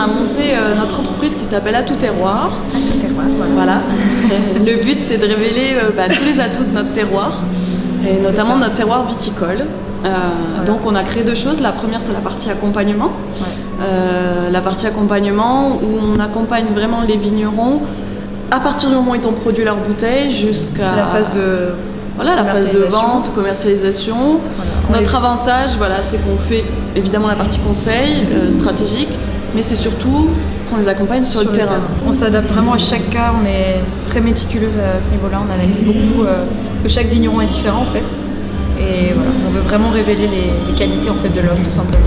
a monté notre entreprise qui s'appelle Atout Terroir. Atout Terroir, voilà. Le but, c'est de révéler tous les atouts de notre terroir, et notamment notre terroir viticole. Donc on a créé deux choses. La première, c'est la partie accompagnement. La partie accompagnement où on accompagne vraiment les vignerons à partir du moment où ils ont produit leur bouteille jusqu'à la phase de la phase de vente, commercialisation. Notre avantage, c'est qu'on fait évidemment la partie conseil stratégique, mais c'est surtout qu'on les accompagne sur le terrain. On s'adapte vraiment à chaque cas, on est très méticuleuse à ce niveau-là, on analyse beaucoup parce que chaque vigneron est différent en fait. Et voilà, on veut vraiment révéler les qualités en fait de l'homme tout simplement.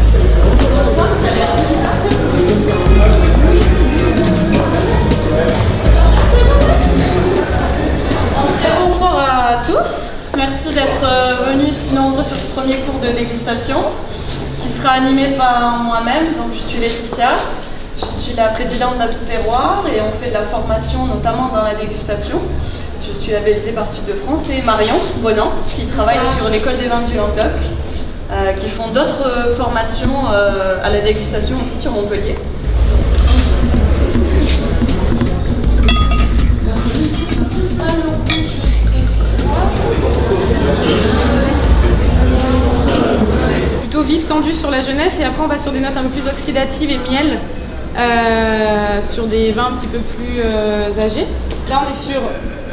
Bonsoir à tous, merci d'être venus si nombreux sur ce premier cours de dégustation qui sera animé par moi-même. Donc je suis Laetitia, je suis la présidente d'Atout Terroir et on fait de la formation notamment dans la dégustation. Je suis labellisée par Sud de France et Marion Bonan qui travaille sur l'école des vins du Languedoc, qui font d'autres formations à la dégustation aussi sur Montpellier. Plutôt vif, tendu sur la jeunesse, et après on va sur des notes un peu plus oxydatives et miel, sur des vins un petit peu plus âgés. Là on est sur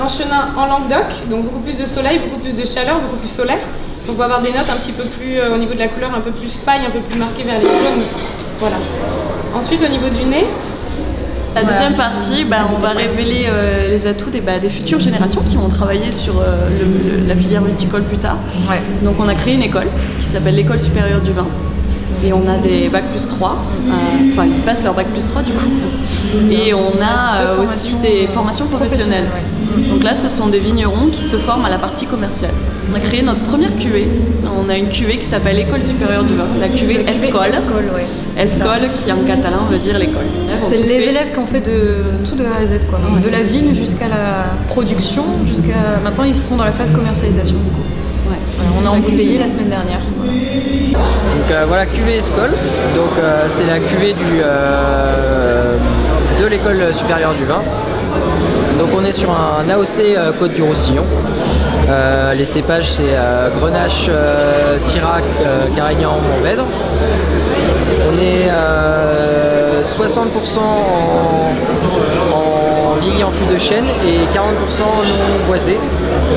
un chenin en Languedoc, donc beaucoup plus de soleil, beaucoup plus de chaleur, beaucoup plus solaire. Donc on va avoir des notes un petit peu plus, au niveau de la couleur, un peu plus paille, un peu plus marquée vers les jaunes. Voilà. Ensuite au niveau du nez, la deuxième partie, on va révéler les atouts des futures générations qui vont travailler sur la filière viticole plus tard. Donc on a créé une école qui s'appelle l'École supérieure du vin. Et on a des bac plus 3, ils passent leur bac plus 3 du coup. Et on a aussi des formations professionnelles. Donc là, ce sont des vignerons qui se forment à la partie commerciale. On a créé notre première cuvée. On a une cuvée qui s'appelle l'École supérieure du vin, la cuvée Escole. Escole qui en catalan veut dire l'école. C'est les élèves qui ont fait tout de A à Z, quoi. De la vigne jusqu'à la production, jusqu'à maintenant ils sont dans la phase commercialisation du coup. On a embouteillé la semaine dernière. Donc voilà, cuvée Escole. Donc c'est la cuvée de l'école supérieure du vin. Donc on est sur un AOC Côte du Roussillon. Les cépages c'est Grenache, Syrah, Carignan, Mourvèdre. On est 60% en vieilli en fût de chêne et 40% non boisé,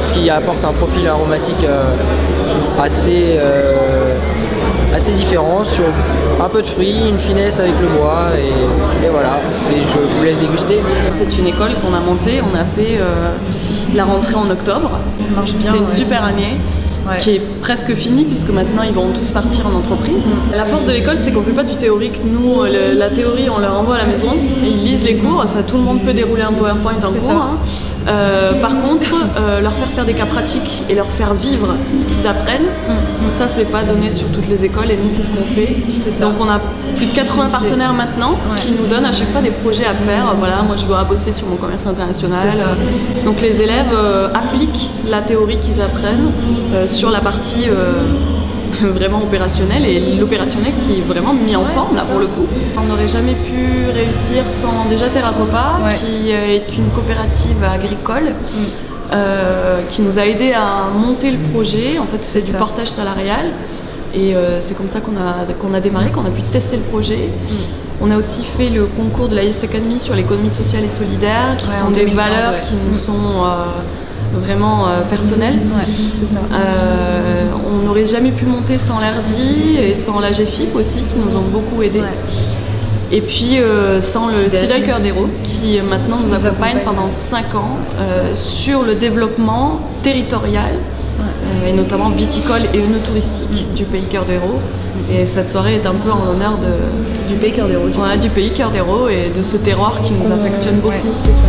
ce qui apporte un profil aromatique assez différent, sur un peu de fruits, une finesse avec le bois et voilà, et je vous laisse déguster. C'est une école qu'on a montée, on a fait la rentrée en octobre. Ça marche bien. C'était une super année. Qui est presque finie puisque maintenant ils vont tous partir en entreprise. La force de l'école, c'est qu'on ne fait pas du théorique. Nous, la théorie, on leur envoie à la maison, ils lisent les cours, ça tout le monde peut dérouler un PowerPoint en cours. Par contre, leur faire des cas pratiques et leur faire vivre ce qu'ils apprennent, ça c'est pas donné sur toutes les écoles et nous c'est ce qu'on fait. Donc on a plus de 80 partenaires maintenant qui nous donnent à chaque fois des projets à faire. Voilà, moi je dois bosser sur mon commerce international. Donc les élèves appliquent la théorie qu'ils apprennent sur la partie vraiment opérationnelle, et l'opérationnel qui est vraiment mis en forme là pour le coup. On n'aurait jamais pu réussir sans déjà Terracopa, qui est une coopérative agricole qui nous a aidé à monter le projet. En fait c'était du portage salarial et c'est comme ça qu'on a démarré, qu'on a pu tester le projet. On a aussi fait le concours de la IS Academy sur l'économie sociale et solidaire, qui sont des valeurs qui nous sont vraiment personnelles. C'est ça. On n'aurait jamais pu monter sans l'ARDI et sans la GFIP aussi, qui nous ont beaucoup aidés. Et puis sans le CIDEL Cœur d'Hérault, qui maintenant nous accompagne pendant 5 ans sur le développement territorial, et notamment viticole et œnotouristique du pays Cœur d'Hérault. Et cette soirée est un peu en l'honneur du pays Cœur d'Hérault. Du pays Cœur d'Hérault et de ce terroir qui nous affectionne beaucoup. C'est ça.